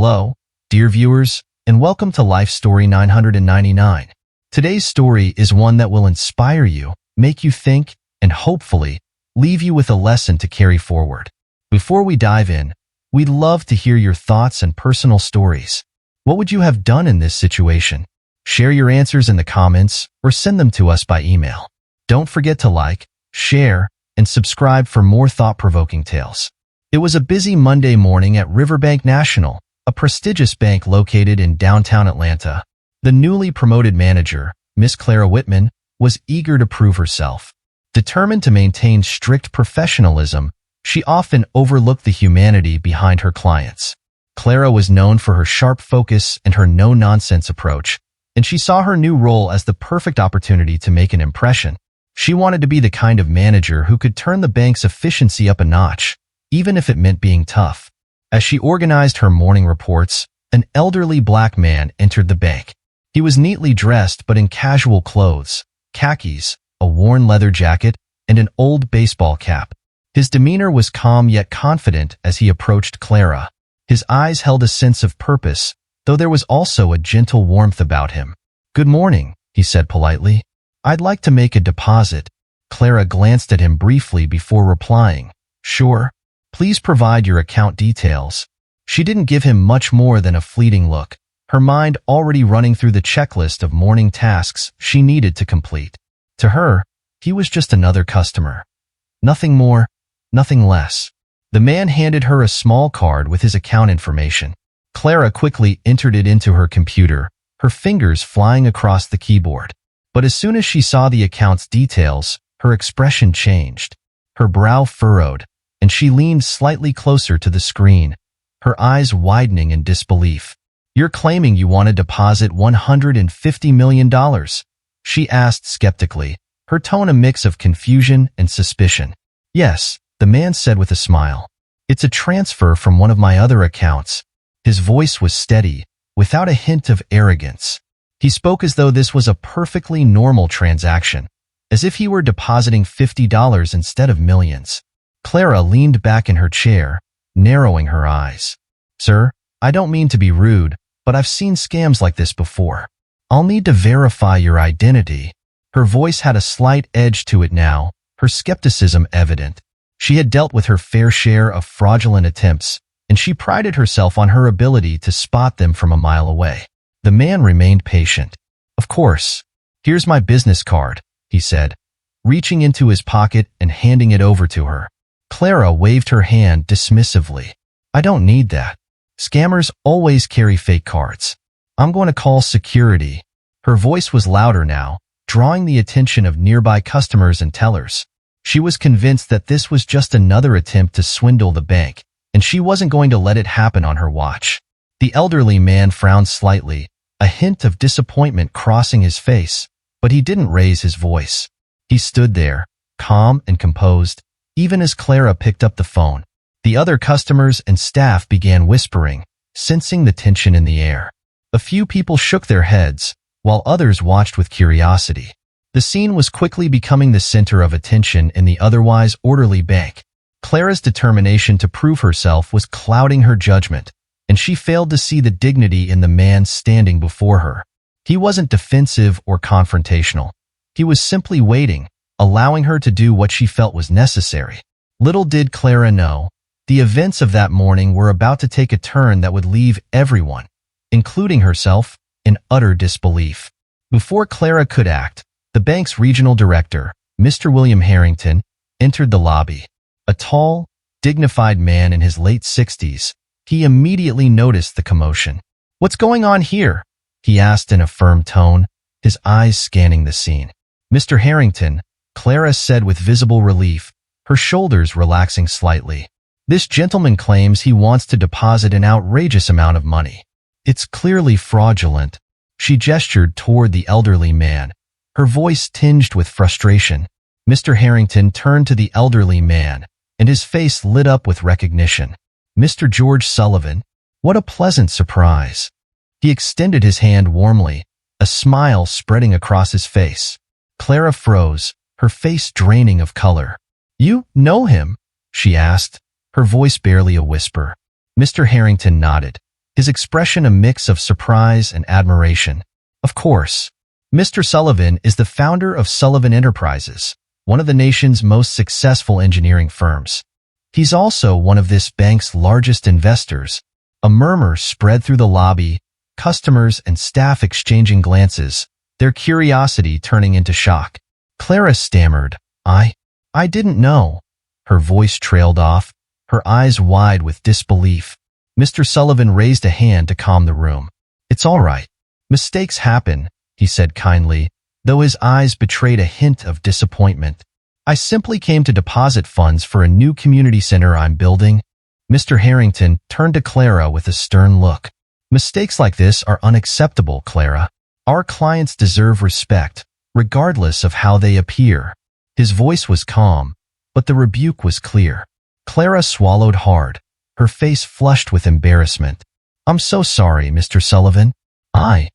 Hello, dear viewers, and welcome to Life Story 999. Today's story is one that will inspire you, make you think, and hopefully leave you with a lesson to carry forward. Before we dive in, we'd love to hear your thoughts and personal stories. What would you have done in this situation? Share your answers in the comments or send them to us by email. Don't forget to like, share, and subscribe for more thought-provoking tales. It was a busy Monday morning at Riverbank National, a prestigious bank located in downtown Atlanta. The newly promoted manager, Miss Clara Whitman, was eager to prove herself. Determined to maintain strict professionalism, she often overlooked the humanity behind her clients. Clara was known for her sharp focus and her no-nonsense approach, and she saw her new role as the perfect opportunity to make an impression. She wanted to be the kind of manager who could turn the bank's efficiency up a notch, even if it meant being tough. As she organized her morning reports, an elderly black man entered the bank. He was neatly dressed but in casual clothes, khakis, a worn leather jacket, and an old baseball cap. His demeanor was calm yet confident as he approached Clara. His eyes held a sense of purpose, though there was also a gentle warmth about him. "Good morning," he said politely. "I'd like to make a deposit." Clara glanced at him briefly before replying, "Sure. Please provide your account details." She didn't give him much more than a fleeting look, her mind already running through the checklist of morning tasks she needed to complete. To her, he was just another customer. Nothing more, nothing less. The man handed her a small card with his account information. Clara quickly entered it into her computer, her fingers flying across the keyboard. But as soon as she saw the account's details, her expression changed. Her brow furrowed, and she leaned slightly closer to the screen, her eyes widening in disbelief. "You're claiming you want to deposit $150 million? She asked skeptically, her tone a mix of confusion and suspicion. "Yes," the man said with a smile. "It's a transfer from one of my other accounts." His voice was steady, without a hint of arrogance. He spoke as though this was a perfectly normal transaction, as if he were depositing $50 instead of millions. Clara leaned back in her chair, narrowing her eyes. "Sir, I don't mean to be rude, but I've seen scams like this before. I'll need to verify your identity." Her voice had a slight edge to it now, her skepticism evident. She had dealt with her fair share of fraudulent attempts, and she prided herself on her ability to spot them from a mile away. The man remained patient. "Of course. Here's my business card," he said, reaching into his pocket and handing it over to her. Clara waved her hand dismissively. "I don't need that. Scammers always carry fake cards. I'm going to call security." Her voice was louder now, drawing the attention of nearby customers and tellers. She was convinced that this was just another attempt to swindle the bank, and she wasn't going to let it happen on her watch. The elderly man frowned slightly, a hint of disappointment crossing his face, but he didn't raise his voice. He stood there, calm and composed, even as Clara picked up the phone. The other customers and staff began whispering, sensing the tension in the air. A few people shook their heads, while others watched with curiosity. The scene was quickly becoming the center of attention in the otherwise orderly bank. Clara's determination to prove herself was clouding her judgment, and she failed to see the dignity in the man standing before her. He wasn't defensive or confrontational. He was simply waiting, allowing her to do what she felt was necessary. Little did Clara know, the events of that morning were about to take a turn that would leave everyone, including herself, in utter disbelief. Before Clara could act, the bank's regional director, Mr. William Harrington, entered the lobby. A tall, dignified man in his late 60s, he immediately noticed the commotion. "What's going on here?" he asked in a firm tone, his eyes scanning the scene. "Mr. Harrington," Clara said with visible relief, her shoulders relaxing slightly. "This gentleman claims he wants to deposit an outrageous amount of money. It's clearly fraudulent." She gestured toward the elderly man, her voice tinged with frustration. Mr. Harrington turned to the elderly man, and his face lit up with recognition. "Mr. George Sullivan, what a pleasant surprise." He extended his hand warmly, a smile spreading across his face. Clara froze, her face draining of color. "You know him?" she asked, her voice barely a whisper. Mr. Harrington nodded. his expression a mix of surprise and admiration. Of course. Mr. Sullivan is the founder of Sullivan Enterprises, one of the nation's most successful engineering firms. He's also one of this bank's largest investors. A murmur spread through the lobby, customers and staff exchanging glances, their curiosity turning into shock. Clara stammered, I didn't know. Her voice trailed off, her eyes wide with disbelief. Mr. Sullivan raised a hand to calm the room. It's all right. Mistakes happen, he said kindly, though his eyes betrayed a hint of disappointment. I simply came to deposit funds for a new community center I'm building. Mr. Harrington turned to Clara with a stern look. Mistakes like this are unacceptable, Clara. Our clients deserve respect, regardless of how they appear. His voice was calm, but the rebuke was clear. Clara swallowed hard, her face flushed with embarrassment. I'm so sorry, Mr. Sullivan. I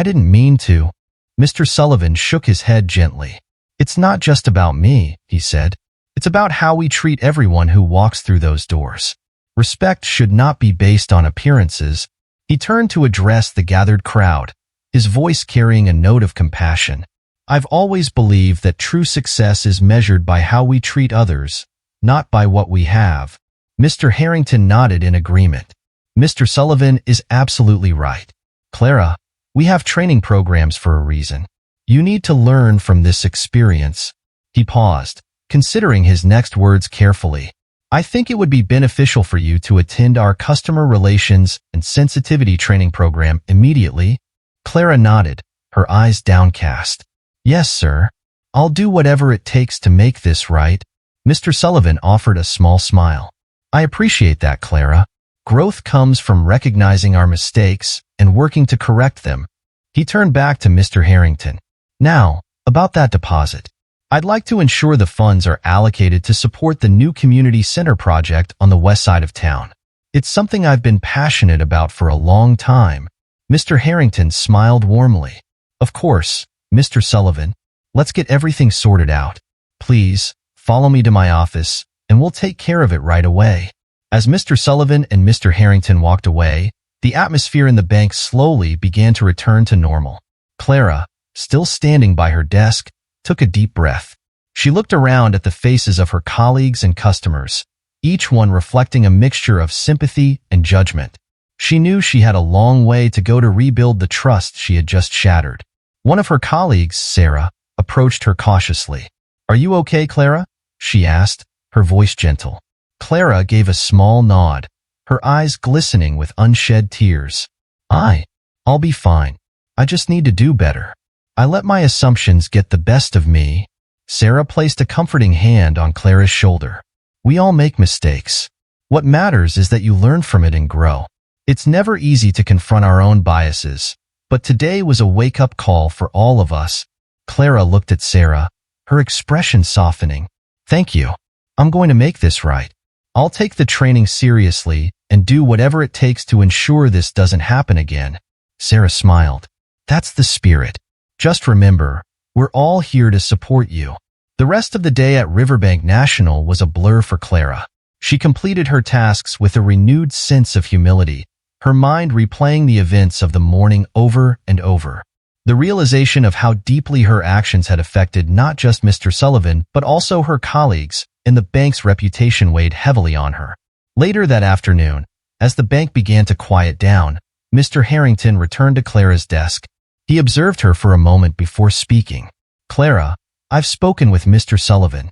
didn't mean to. Mr. Sullivan shook his head gently. It's not just about me, he said. It's about how we treat everyone who walks through those doors. Respect should not be based on appearances. He turned to address the gathered crowd, his voice carrying a note of compassion. I've always believed that true success is measured by how we treat others, not by what we have. Mr. Harrington nodded in agreement. Mr. Sullivan is absolutely right. Clara, we have training programs for a reason. You need to learn from this experience. He paused, considering his next words carefully. I think it would be beneficial for you to attend our customer relations and sensitivity training program immediately. Clara nodded, her eyes downcast. Yes, sir. I'll do whatever it takes to make this right. Mr. Sullivan offered a small smile. I appreciate that, Clara. Growth comes from recognizing our mistakes and working to correct them. He turned back to Mr. Harrington. Now, about that deposit. I'd like to ensure the funds are allocated to support the new community center project on the west side of town. It's something I've been passionate about for a long time. Mr. Harrington smiled warmly. Of course, Mr. Sullivan. Let's get everything sorted out. Please, follow me to my office, and we'll take care of it right away. As Mr. Sullivan and Mr. Harrington walked away, the atmosphere in the bank slowly began to return to normal. Clara, still standing by her desk, took a deep breath. She looked around at the faces of her colleagues and customers, each one reflecting a mixture of sympathy and judgment. She knew she had a long way to go to rebuild the trust she had just shattered. One of her colleagues, Sarah, approached her cautiously. Are you okay, Clara? She asked, her voice gentle. Clara gave a small nod, her eyes glistening with unshed tears. I'll be fine. I just need to do better. I let my assumptions get the best of me. Sarah placed a comforting hand on Clara's shoulder. We all make mistakes. What matters is that you learn from it and grow. It's never easy to confront our own biases, but today was a wake-up call for all of us. Clara looked at Sarah, her expression softening. Thank you. I'm going to make this right. I'll take the training seriously and do whatever it takes to ensure this doesn't happen again. Sarah smiled. That's the spirit. Just remember, we're all here to support you. The rest of the day at Riverbank National was a blur for Clara. She completed her tasks with a renewed sense of humility, her mind replaying the events of the morning over and over. The realization of how deeply her actions had affected not just Mr. Sullivan, but also her colleagues, and the bank's reputation weighed heavily on her. Later that afternoon, as the bank began to quiet down, Mr. Harrington returned to Clara's desk. He observed her for a moment before speaking. Clara, I've spoken with Mr. Sullivan.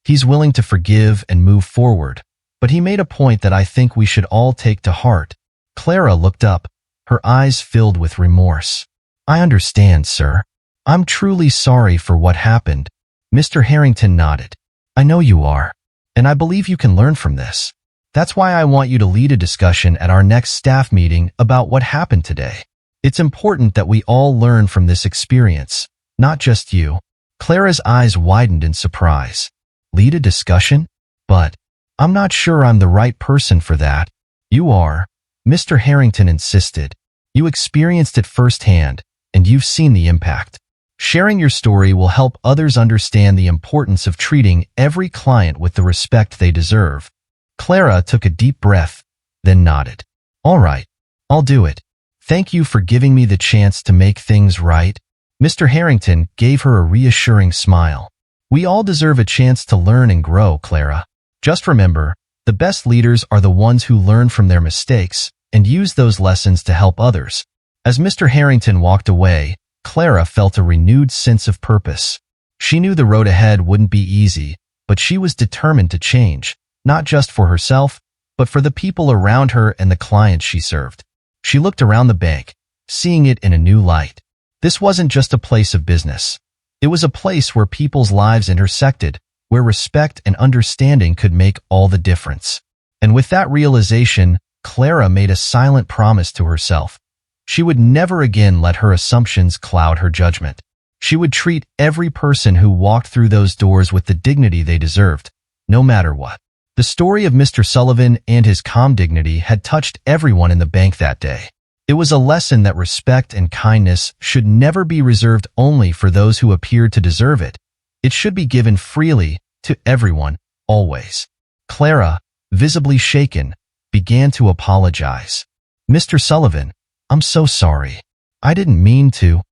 He's willing to forgive and move forward, but he made a point that I think we should all take to heart. Clara looked up, her eyes filled with remorse. I understand, sir. I'm truly sorry for what happened. Mr. Harrington nodded. I know you are, and I believe you can learn from this. That's why I want you to lead a discussion at our next staff meeting about what happened today. It's important that we all learn from this experience, not just you. Clara's eyes widened in surprise. Lead a discussion? But I'm not sure I'm the right person for that. You are, Mr. Harrington insisted. You experienced it firsthand, and you've seen the impact. Sharing your story will help others understand the importance of treating every client with the respect they deserve. Clara took a deep breath, then nodded. All right, I'll do it. Thank you for giving me the chance to make things right. Mr. Harrington gave her a reassuring smile. We all deserve a chance to learn and grow, Clara. Just remember, the best leaders are the ones who learn from their mistakes and use those lessons to help others. As Mr. Harrington walked away, Clara felt a renewed sense of purpose. She knew the road ahead wouldn't be easy, but she was determined to change, not just for herself, but for the people around her and the clients she served. She looked around the bank, seeing it in a new light. This wasn't just a place of business. It was a place where people's lives intersected, where respect and understanding could make all the difference. And with that realization, Clara made a silent promise to herself. She would never again let her assumptions cloud her judgment. She would treat every person who walked through those doors with the dignity they deserved, no matter what. The story of Mr. Sullivan and his calm dignity had touched everyone in the bank that day. It was a lesson that respect and kindness should never be reserved only for those who appeared to deserve it. It should be given freely to everyone, always. Clara, visibly shaken, began to apologize. Mr. Sullivan, I'm so sorry. I didn't mean to.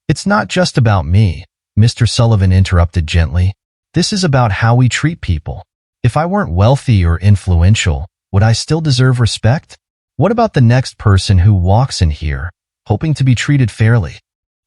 It's not just about me, Mr. Sullivan interrupted gently. This is about how we treat people. If I weren't wealthy or influential, would I still deserve respect? What about the next person who walks in here, hoping to be treated fairly?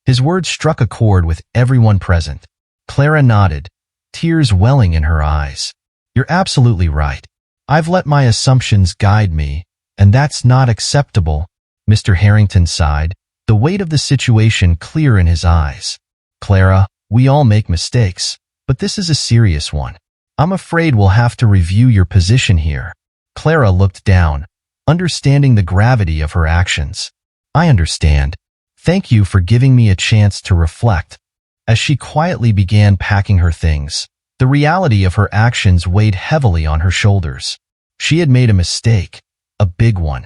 His words struck a chord with everyone present. Clara nodded, tears welling in her eyes. You're absolutely right. I've let my assumptions guide me, and that's not acceptable. Mr. Harrington sighed, the weight of the situation clear in his eyes. Clara, we all make mistakes, but this is a serious one. I'm afraid we'll have to review your position here. Clara looked down, understanding the gravity of her actions. I understand. Thank you for giving me a chance to reflect. As she quietly began packing her things, the reality of her actions weighed heavily on her shoulders. She had made a mistake, a big one,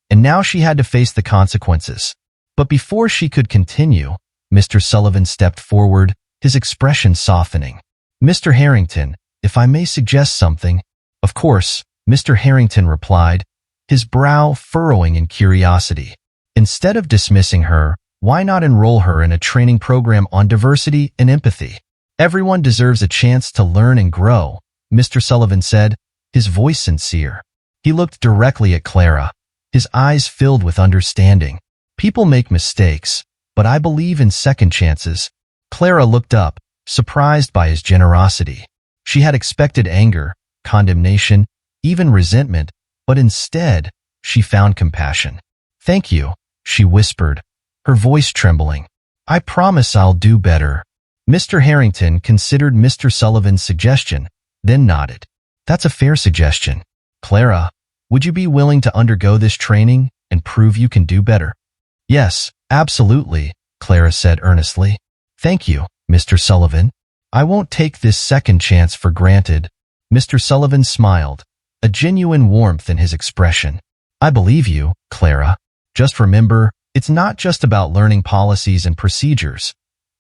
and now she had to face the consequences. But before she could continue, Mr. Sullivan stepped forward, his expression softening. Mr. Harrington, if I may suggest something. Of course, Mr. Harrington replied, his brow furrowing in curiosity. Instead of dismissing her, why not enroll her in a training program on diversity and empathy? Everyone deserves a chance to learn and grow, Mr. Sullivan said, his voice sincere. He looked directly at Clara, his eyes filled with understanding. People make mistakes, but I believe in second chances. Clara looked up, surprised by his generosity. She had expected anger, condemnation, even resentment, but instead, she found compassion. Thank you, she whispered, her voice trembling. I promise I'll do better. Mr. Harrington considered Mr. Sullivan's suggestion, then nodded. That's a fair suggestion. Clara, would you be willing to undergo this training and prove you can do better? Yes, absolutely, Clara said earnestly. Thank you, Mr. Sullivan. I won't take this second chance for granted. Mr. Sullivan smiled, a genuine warmth in his expression. I believe you, Clara. Just remember, it's not just about learning policies and procedures.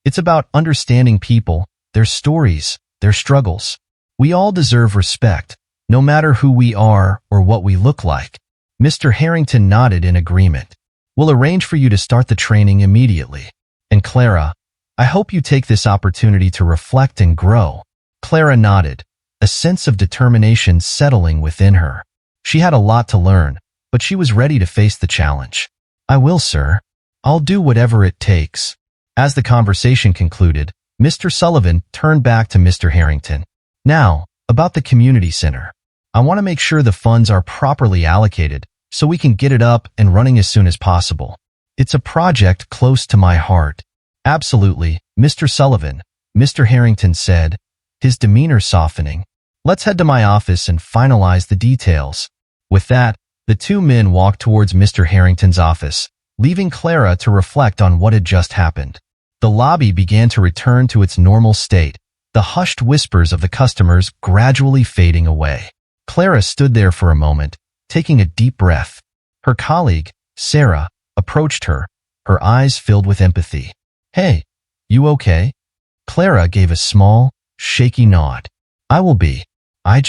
It's about understanding people, their stories, their struggles. We all deserve respect, no matter who we are or what we look like. Mr. Harrington nodded in agreement. We'll arrange for you to start the training immediately. And Clara, I hope you take this opportunity to reflect and grow. Clara nodded, a sense of determination settling within her. She had a lot to learn, but she was ready to face the challenge. I will, sir. I'll do whatever it takes. As the conversation concluded, Mr. Sullivan turned back to Mr. Harrington. Now, about the community center. I want to make sure the funds are properly allocated so we can get it up and running as soon as possible. It's a project close to my heart. Absolutely, Mr. Sullivan, Mr. Harrington said, his demeanor softening. Let's head to my office and finalize the details. With that, the two men walked towards Mr. Harrington's office, leaving Clara to reflect on what had just happened. The lobby began to return to its normal state, the hushed whispers of the customers gradually fading away. Clara stood there for a moment, taking a deep breath. Her colleague, Sarah, approached her, her eyes filled with empathy. Hey, you okay? Clara gave a small, shaky nod. I will be. I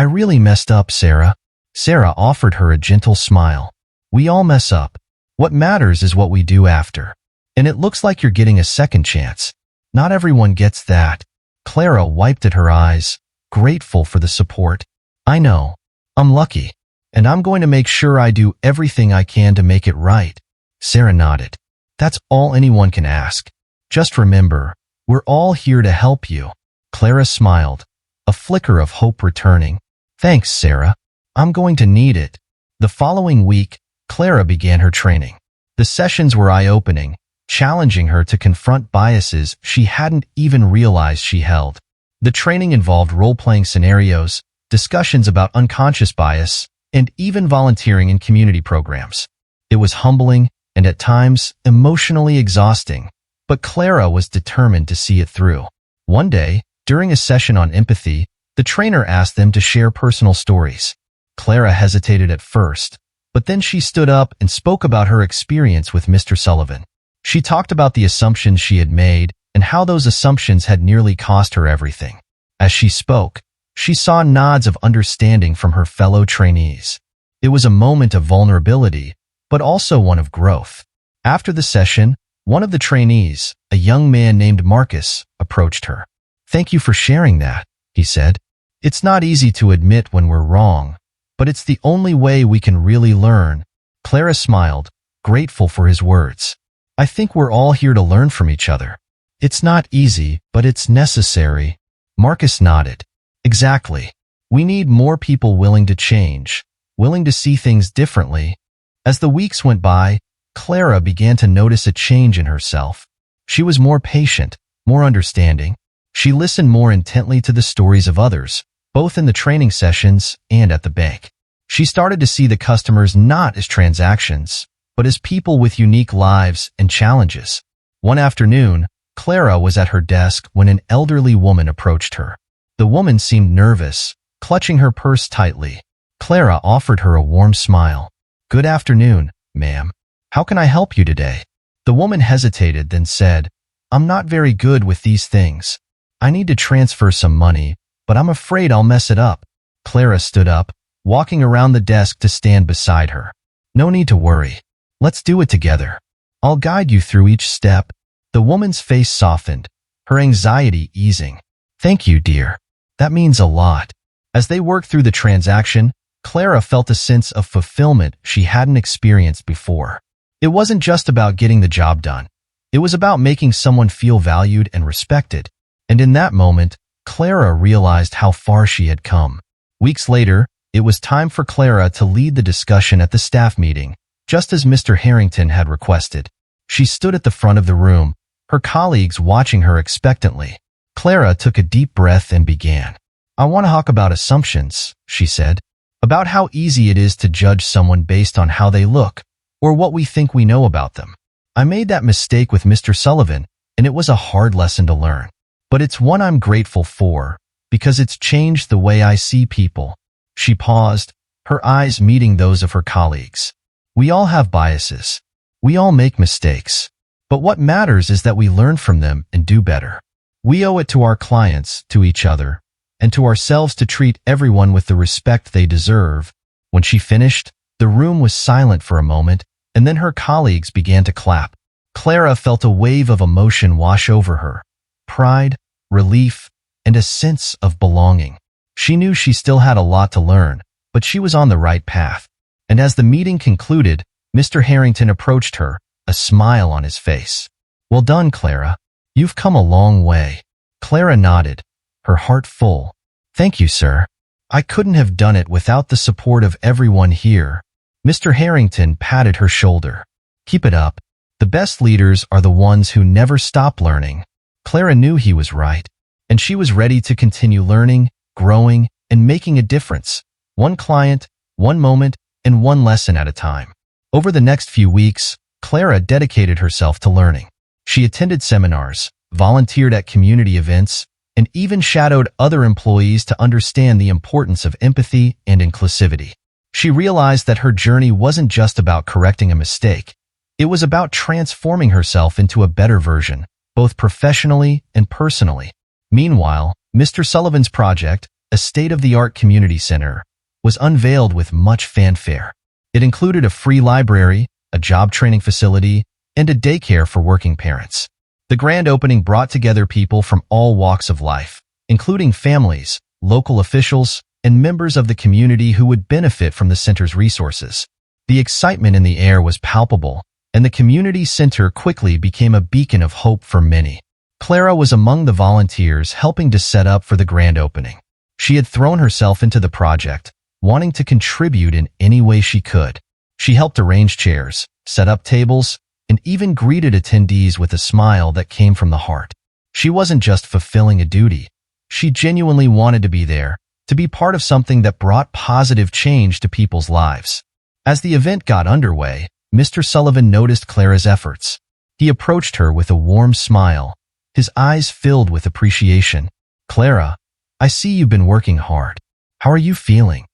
really messed up, Sarah. Sarah offered her a gentle smile. We all mess up. What matters is what we do after. And it looks like you're getting a second chance. Not everyone gets that. Clara wiped at her eyes, grateful for the support. I know. I'm lucky. And I'm going to make sure I do everything I can to make it right. Sarah nodded. That's all anyone can ask. Just remember, we're all here to help you. Clara smiled, a flicker of hope returning. Thanks, Sarah. I'm going to need it. The following week, Clara began her training. The sessions were eye-opening, challenging her to confront biases she hadn't even realized she held. The training involved role-playing scenarios, discussions about unconscious bias, and even volunteering in community programs. It was humbling and at times emotionally exhausting, but Clara was determined to see it through. One day, during a session on empathy, the trainer asked them to share personal stories. Clara hesitated at first, but then she stood up and spoke about her experience with Mr. Sullivan. She talked about the assumptions she had made and how those assumptions had nearly cost her everything. As she spoke, she saw nods of understanding from her fellow trainees. It was a moment of vulnerability, but also one of growth. After the session, one of the trainees, a young man named Marcus, approached her. "Thank you for sharing that," he said. "It's not easy to admit when we're wrong, but it's the only way we can really learn." Clara smiled, grateful for his words. "I think we're all here to learn from each other. It's not easy, but it's necessary." Marcus nodded. "Exactly. We need more people willing to change, willing to see things differently." As the weeks went by, Clara began to notice a change in herself. She was more patient, more understanding. She listened more intently to the stories of others, both in the training sessions and at the bank. She started to see the customers not as transactions, but as people with unique lives and challenges. One afternoon, Clara was at her desk when an elderly woman approached her. The woman seemed nervous, clutching her purse tightly. Clara offered her a warm smile. "Good afternoon, ma'am. How can I help you today?" The woman hesitated, then said, "I'm not very good with these things. I need to transfer some money, but I'm afraid I'll mess it up." Clara stood up, walking around the desk to stand beside her. "No need to worry. Let's do it together. I'll guide you through each step." The woman's face softened, her anxiety easing. "Thank you, dear. That means a lot." As they worked through the transaction, Clara felt a sense of fulfillment she hadn't experienced before. It wasn't just about getting the job done. It was about making someone feel valued and respected. And in that moment, Clara realized how far she had come. Weeks later, it was time for Clara to lead the discussion at the staff meeting, just as Mr. Harrington had requested. She stood at the front of the room, her colleagues watching her expectantly. Clara took a deep breath and began. "I want to talk about assumptions," she said, "about how easy it is to judge someone based on how they look, or what we think we know about them. I made that mistake with Mr. Sullivan, and it was a hard lesson to learn. But it's one I'm grateful for, because it's changed the way I see people." She paused, her eyes meeting those of her colleagues. "We all have biases. We all make mistakes. But what matters is that we learn from them and do better. We owe it to our clients, to each other, and to ourselves to treat everyone with the respect they deserve." When she finished, the room was silent for a moment, and then her colleagues began to clap. Clara felt a wave of emotion wash over her. Pride, relief, and a sense of belonging. She knew she still had a lot to learn, but she was on the right path. And as the meeting concluded, Mr. Harrington approached her, a smile on his face. "Well done, Clara. You've come a long way." Clara nodded, her heart full. "Thank you, sir. I couldn't have done it without the support of everyone here." Mr. Harrington patted her shoulder. "Keep it up. The best leaders are the ones who never stop learning." Clara knew he was right, and she was ready to continue learning, growing, and making a difference. One client, one moment, and one lesson at a time. Over the next few weeks, Clara dedicated herself to learning. She attended seminars, volunteered at community events, and even shadowed other employees to understand the importance of empathy and inclusivity. She realized that her journey wasn't just about correcting a mistake. It was about transforming herself into a better version, both professionally and personally. Meanwhile, Mr. Sullivan's project, a state-of-the-art community center, was unveiled with much fanfare. It included a free library, a job training facility, and a daycare for working parents. The grand opening brought together people from all walks of life, including families, local officials, and members of the community who would benefit from the center's resources. The excitement in the air was palpable, and the community center quickly became a beacon of hope for many. Clara was among the volunteers helping to set up for the grand opening. She had thrown herself into the project, wanting to contribute in any way she could. She helped arrange chairs, set up tables, and even greeted attendees with a smile that came from the heart. She wasn't just fulfilling a duty. She genuinely wanted to be there, to be part of something that brought positive change to people's lives. As the event got underway, Mr. Sullivan noticed Clara's efforts. He approached her with a warm smile, his eyes filled with appreciation. "Clara, I see you've been working hard. How are you feeling?"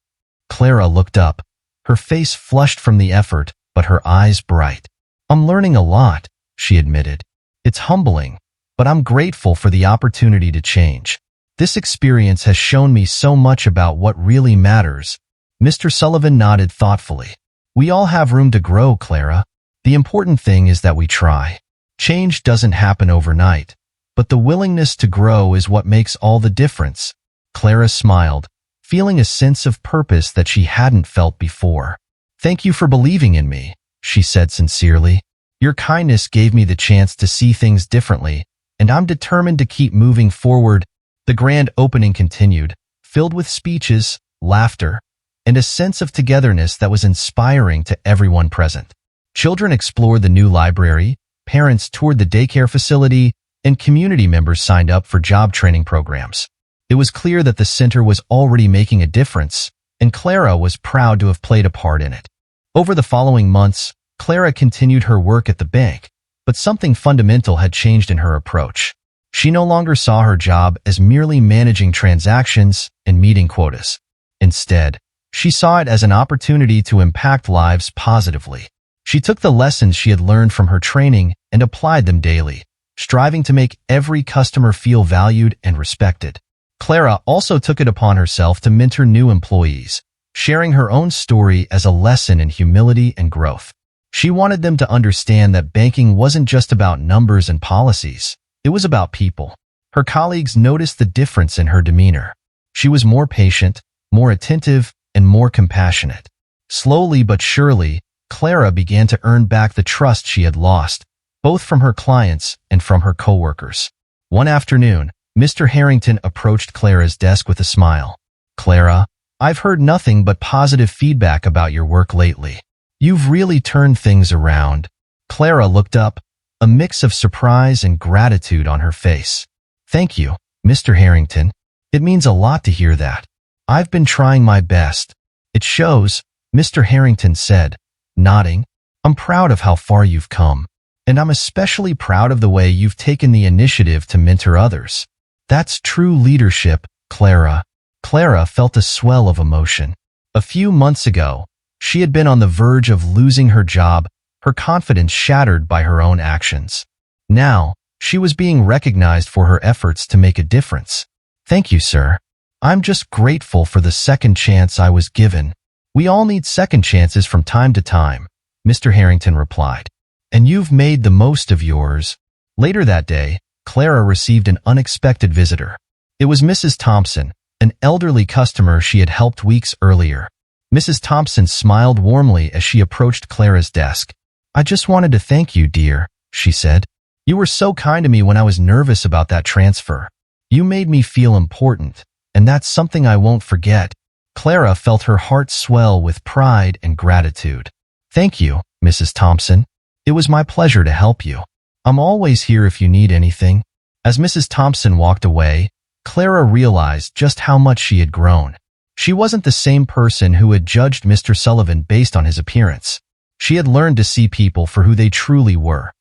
Clara looked up, her face flushed from the effort, but her eyes bright. "I'm learning a lot," she admitted. "It's humbling, but I'm grateful for the opportunity to change. This experience has shown me so much about what really matters." Mr. Sullivan nodded thoughtfully. "We all have room to grow, Clara. The important thing is that we try. Change doesn't happen overnight, but the willingness to grow is what makes all the difference." Clara smiled, feeling a sense of purpose that she hadn't felt before. "Thank you for believing in me," she said sincerely. "Your kindness gave me the chance to see things differently, and I'm determined to keep moving forward." The grand opening continued, filled with speeches, laughter, and a sense of togetherness that was inspiring to everyone present. Children explored the new library, parents toured the daycare facility, and community members signed up for job training programs. It was clear that the center was already making a difference, and Clara was proud to have played a part in it. Over the following months, Clara continued her work at the bank, but something fundamental had changed in her approach. She no longer saw her job as merely managing transactions and meeting quotas. Instead, she saw it as an opportunity to impact lives positively. She took the lessons she had learned from her training and applied them daily, striving to make every customer feel valued and respected. Clara also took it upon herself to mentor new employees, sharing her own story as a lesson in humility and growth. She wanted them to understand that banking wasn't just about numbers and policies. It was about people. Her colleagues noticed the difference in her demeanor. She was more patient, more attentive, and more compassionate. Slowly but surely, Clara began to earn back the trust she had lost, both from her clients and from her coworkers. One afternoon, Mr. Harrington approached Clara's desk with a smile. "Clara, I've heard nothing but positive feedback about your work lately. You've really turned things around." Clara looked up, a mix of surprise and gratitude on her face. "Thank you, Mr. Harrington. It means a lot to hear that. I've been trying my best." "It shows," Mr. Harrington said, nodding. "I'm proud of how far you've come, and I'm especially proud of the way you've taken the initiative to mentor others. That's true leadership, Clara." Clara felt a swell of emotion. A few months ago, she had been on the verge of losing her job, her confidence shattered by her own actions. Now, she was being recognized for her efforts to make a difference. "Thank you, sir. I'm just grateful for the second chance I was given." "We all need second chances from time to time," Mr. Harrington replied. "And you've made the most of yours." Later that day, Clara received an unexpected visitor. It was Mrs. Thompson, an elderly customer she had helped weeks earlier. Mrs. Thompson smiled warmly as she approached Clara's desk. "I just wanted to thank you, dear," she said. "You were so kind to me when I was nervous about that transfer. You made me feel important, and that's something I won't forget." Clara felt her heart swell with pride and gratitude. "Thank you, Mrs. Thompson. It was my pleasure to help you. I'm always here if you need anything." As Mrs. Thompson walked away, Clara realized just how much she had grown. She wasn't the same person who had judged Mr. Sullivan based on his appearance. She had learned to see people for who they truly were,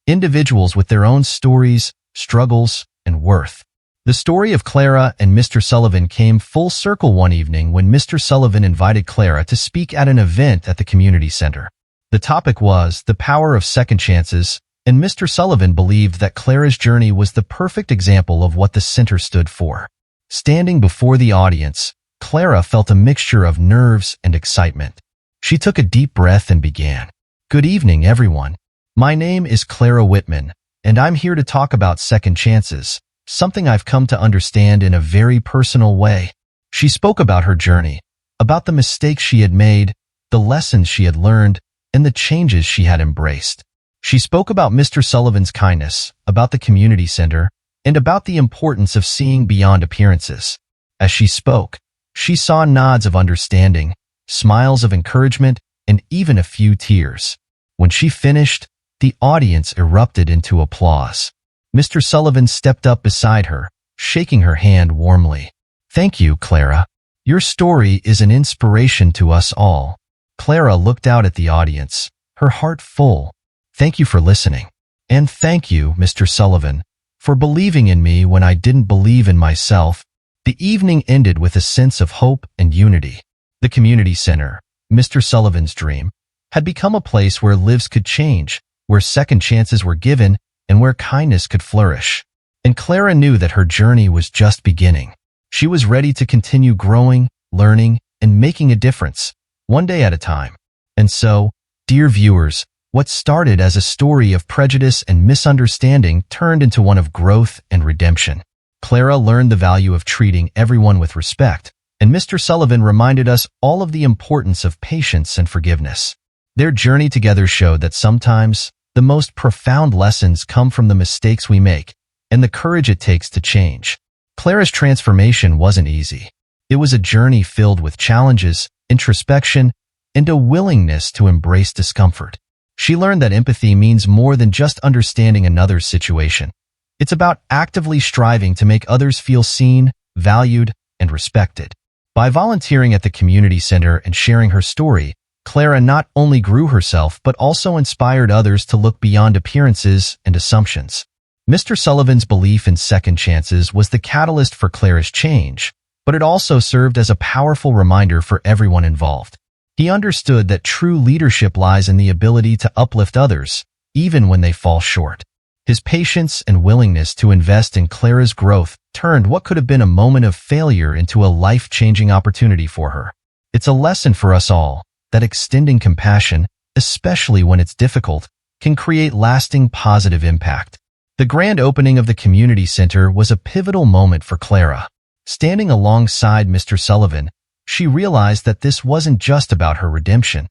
individuals with their own stories, struggles, and worth. The story of Clara and Mr. Sullivan came full circle one evening when Mr. Sullivan invited Clara to speak at an event at the community center. The topic was the power of second chances, and Mr. Sullivan believed that Clara's journey was the perfect example of what the center stood for. Standing before the audience, Clara felt a mixture of nerves and excitement. She took a deep breath and began. Good evening, everyone. My name is Clara Whitman, and I'm here to talk about second chances, something I've come to understand in a very personal way. She spoke about her journey, about the mistakes she had made, the lessons she had learned, and the changes she had embraced. She spoke about Mr. Sullivan's kindness, about the community center, and about the importance of seeing beyond appearances. As she spoke, she saw nods of understanding, smiles of encouragement, and even a few tears. When she finished, the audience erupted into applause. Mr. Sullivan stepped up beside her, shaking her hand warmly. Thank you, Clara. Your story is an inspiration to us all. Clara looked out at the audience, her heart full. Thank you for listening. And thank you, Mr. Sullivan, for believing in me when I didn't believe in myself. The evening ended with a sense of hope and unity. The community center, Mr. Sullivan's dream, had become a place where lives could change, where second chances were given, and where kindness could flourish. And Clara knew that her journey was just beginning. She was ready to continue growing, learning, and making a difference, one day at a time. And so, dear viewers, what started as a story of prejudice and misunderstanding turned into one of growth and redemption. Clara learned the value of treating everyone with respect, and Mr. Sullivan reminded us all of the importance of patience and forgiveness. Their journey together showed that sometimes the most profound lessons come from the mistakes we make and the courage it takes to change. Clara's transformation wasn't easy. It was a journey filled with challenges, introspection, and a willingness to embrace discomfort. She learned that empathy means more than just understanding another's situation. It's about actively striving to make others feel seen, valued, and respected. By volunteering at the community center and sharing her story, Clara not only grew herself but also inspired others to look beyond appearances and assumptions. Mr. Sullivan's belief in second chances was the catalyst for Clara's change, but it also served as a powerful reminder for everyone involved. He understood that true leadership lies in the ability to uplift others, even when they fall short. His patience and willingness to invest in Clara's growth turned what could have been a moment of failure into a life-changing opportunity for her. It's a lesson for us all that extending compassion, especially when it's difficult, can create lasting positive impact. The grand opening of the community center was a pivotal moment for Clara. Standing alongside Mr. Sullivan, she realized that this wasn't just about her redemption.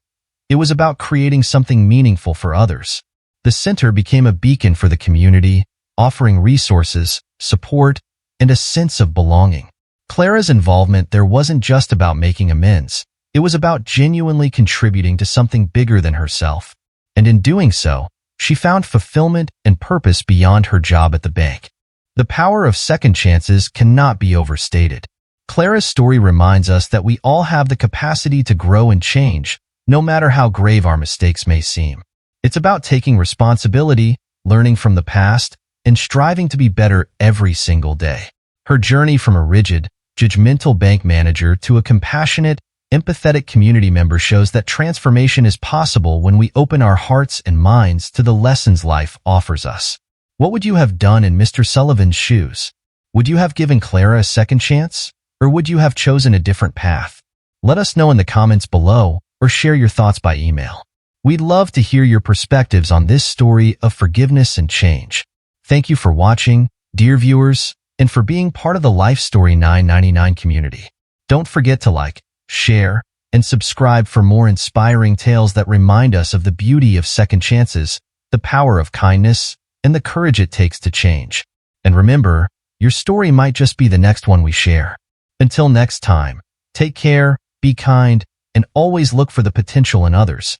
It was about creating something meaningful for others. The center became a beacon for the community, offering resources, support, and a sense of belonging. Clara's involvement there wasn't just about making amends. It was about genuinely contributing to something bigger than herself. And in doing so, she found fulfillment and purpose beyond her job at the bank. The power of second chances cannot be overstated. Clara's story reminds us that we all have the capacity to grow and change, no matter how grave our mistakes may seem. It's about taking responsibility, learning from the past, and striving to be better every single day. Her journey from a rigid, judgmental bank manager to a compassionate, empathetic community member shows that transformation is possible when we open our hearts and minds to the lessons life offers us. What would you have done in Mr. Sullivan's shoes? Would you have given Clara a second chance? Or would you have chosen a different path? Let us know in the comments below or share your thoughts by email. We'd love to hear your perspectives on this story of forgiveness and change. Thank you for watching, dear viewers, and for being part of the Life Story 999 community. Don't forget to like, share, and subscribe for more inspiring tales that remind us of the beauty of second chances, the power of kindness, and the courage it takes to change. And remember, your story might just be the next one we share. Until next time, take care, be kind, and always look for the potential in others.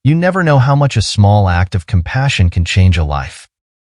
You never know how much a small act of compassion can change a life.